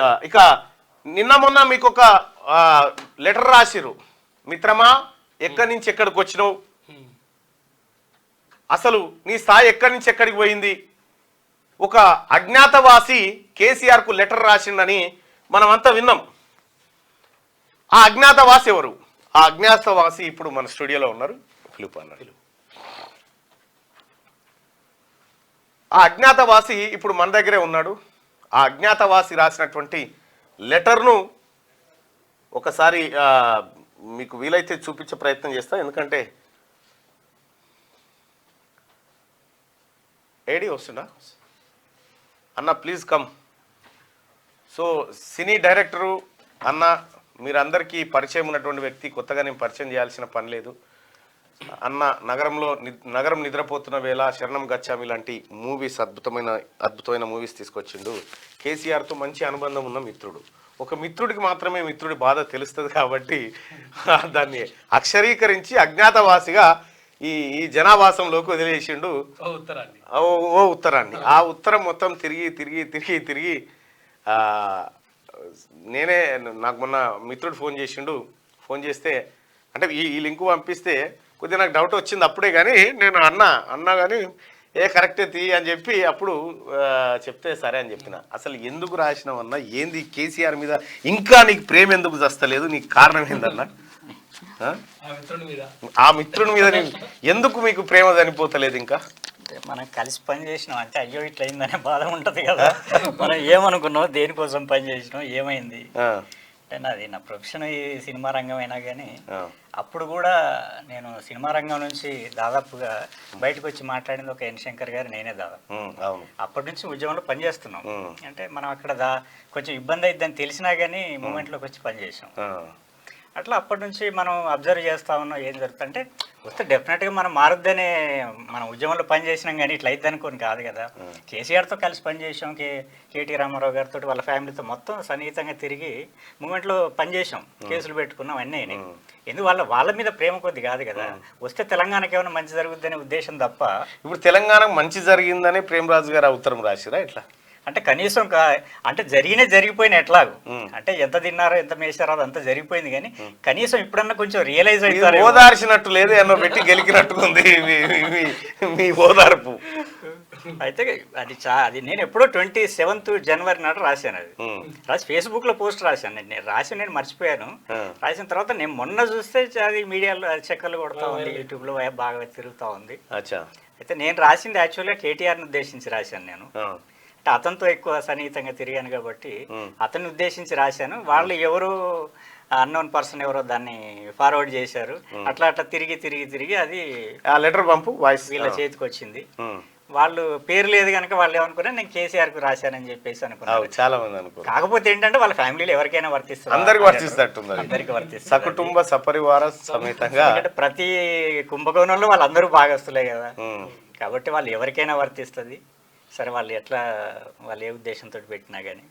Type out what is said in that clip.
Right. ఇక నిన్న మొన్న మీకు ఒక లెటర్ రాసిరు, మిత్రమా ఎక్కడి నుంచి ఎక్కడికి వచ్చినావు, అసలు నీ స్థాయి ఎక్కడి నుంచి ఎక్కడికి పోయింది. ఒక అజ్ఞాతవాసి కేసీఆర్కు లెటర్ రాసిండని మనమంతా విన్నాం. ఆ అజ్ఞాతవాసి ఎవరు? ఆ అజ్ఞాతవాసి ఇప్పుడు మన స్టూడియోలో ఉన్నారు. పిలుపు అన్నారు. ఆ అజ్ఞాతవాసి ఇప్పుడు మన దగ్గరే ఉన్నాడు. ఆ అజ్ఞాతవాసి రాసినటువంటి లెటర్ను ఒకసారి మీకు వీలైతే చూపించే ప్రయత్నం చేస్తా. ఎందుకంటే ఏడి వస్తుందా అన్న, please come. So cine director అన్న, మీరందరికీ పరిచయం ఉన్నటువంటి వ్యక్తి, కొత్తగా నేను పరిచయం చేయాల్సిన పని లేదు అన్న. నగరం నిద్రపోతున్న వేళ, శరణం గచ్చామి లాంటి మూవీస్, అద్భుతమైన మూవీస్ తీసుకొచ్చిండు. కేసీఆర్తో మంచి అనుబంధం ఉన్న మిత్రుడు. ఒక మిత్రుడికి మాత్రమే మిత్రుడి బాధ తెలుస్తుంది కాబట్టి దాన్ని అక్షరీకరించి అజ్ఞాతవాసిగా ఈ జనావాసంలోకి వదిలేసిండు ఓ ఉత్తరాన్ని. ఆ ఉత్తరం మొత్తం తిరిగి నేనే, నాకు మొన్న మిత్రుడు ఫోన్ చేస్తే, అంటే ఈ లింకు పంపిస్తే కొద్దిగా నాకు డౌట్ వచ్చింది అప్పుడే, కానీ నేను అన్నా కానీ కరెక్టే తీ అని చెప్పి అప్పుడు చెప్తే సరే అని చెప్పిన. అసలు ఎందుకు రాసినావన్నా, ఏంది కేసీఆర్ మీద ఇంకా నీకు ప్రేమ ఎందుకు చస్తలేదు, నీకు కారణం ఏందన్నా? ఆ మిత్రుని మీద ఎందుకు మీకు ప్రేమ చనిపోతలేదు ఇంకా? మనం కలిసి పని చేసినాం అంటే అయ్యో ఇట్లా అయిందనే బాధ ఉంటది కదా. మనం ఏమనుకున్నాం, దేనికోసం పని చేసినాం, ఏమైంది అంటే, నాది నా ప్రొఫెషన్ ఈ సినిమా రంగం అయినా కానీ అప్పుడు కూడా నేను సినిమా రంగం నుంచి దాదాపుగా బయటకు వచ్చి మాట్లాడింది ఒక ఎన్ శంకర్ గారు, నేనే దాదాపు. అప్పటి నుంచి ఉద్యమంలో పనిచేస్తున్నాం. అంటే మనం అక్కడ కొంచెం ఇబ్బంది అయిద్దని తెలిసినా కానీ మూమెంట్లోకి వచ్చి పనిచేసాం. అట్లా అప్పటి నుంచి మనం అబ్జర్వ్ చేస్తా ఉన్నాం ఏం జరుగుతుందంటే, వస్తే డెఫినెట్గా మనం మారుద్దనే మనం ఉద్యమంలో పని చేసినాం, కానీ ఇట్లా అయితే అనుకోని కాదు కదా. కేసీఆర్తో కలిసి పనిచేసాం, కేటీ రామారావు గారితో వాళ్ళ ఫ్యామిలీతో మొత్తం సన్నిహితంగా తిరిగి మూమెంట్లో పనిచేసాం, కేసులు పెట్టుకున్నాం, అన్నీ అయినాయి. ఎందుకు వాళ్ళ మీద ప్రేమ కొద్ది కాదు కదా. వస్తే తెలంగాణకి ఏమైనా మంచి జరుగుద్దనే ఉద్దేశం తప్ప. ఇప్పుడు తెలంగాణకు మంచి జరిగిందని ప్రేమరాజు గారు ఉత్తరం రాసిరా ఇట్లా? అంటే కనీసం అంటే జరిగిపోయిన ఎట్లాగూ, అంటే ఎంత తిన్నారో ఎంత మేసారో అదంతా జరిగిపోయింది, కానీ కనీసం ఇప్పుడన్నా కొంచెం రియలైజ్ అవుతారు. ఓదార్చినట్టు లేదు, ఎన్నో పెట్టి గెలికినట్టుంది మీ ఓదార్పు. అయితే అది నేను ఎప్పుడో 27th జనవరి నాడు రాశాను. అది రాసి ఫేస్బుక్లో పోస్ట్ రాశాను. నేను మర్చిపోయాను. రాసిన తర్వాత నేను మొన్న చూస్తే అది మీడియాలో చెక్కలు కొడతా ఉంది, యూట్యూబ్లో బాగా తిరుగుతూ ఉంది. అయితే నేను రాసింది యాక్చువల్గా కేటీఆర్ని ఉద్దేశించి రాశాను. నేను అంటే అతనితో ఎక్కువ సన్నిహితంగా తిరిగాను కాబట్టి అతన్ని ఉద్దేశించి రాశాను. వాళ్ళు ఎవరు అన్నోన్ పర్సన్ ఎవరో దాన్ని ఫార్వర్డ్ చేశారు. అట్లా తిరిగి అది ఆ లెటర్ పంపు వాయిస్ వీళ్ళ చేతికి వచ్చింది. వాళ్ళు పేరు లేదు కనుక వాళ్ళు ఏమనుకున్నా నేను కేసీఆర్కు రాశానని చెప్పేసి అనుకున్నారు. చాలా మంది అనుకో. కాకపోతే ఏంటంటే వాళ్ళ ఫ్యామిలీలో ఎవరికైనా వర్తిస్తారు, అందరికి వర్తిస్తుంది. సకుటుంబ సపరివార సమేతంగా. ప్రతి కుంభకోణంలో వాళ్ళందరూ భాగస్తులే కదా, కాబట్టి వాళ్ళు ఎవరికైనా వర్తిస్తుంది. సరే వాళ్ళు ఏ ఉద్దేశంతో పెట్టినా కానీ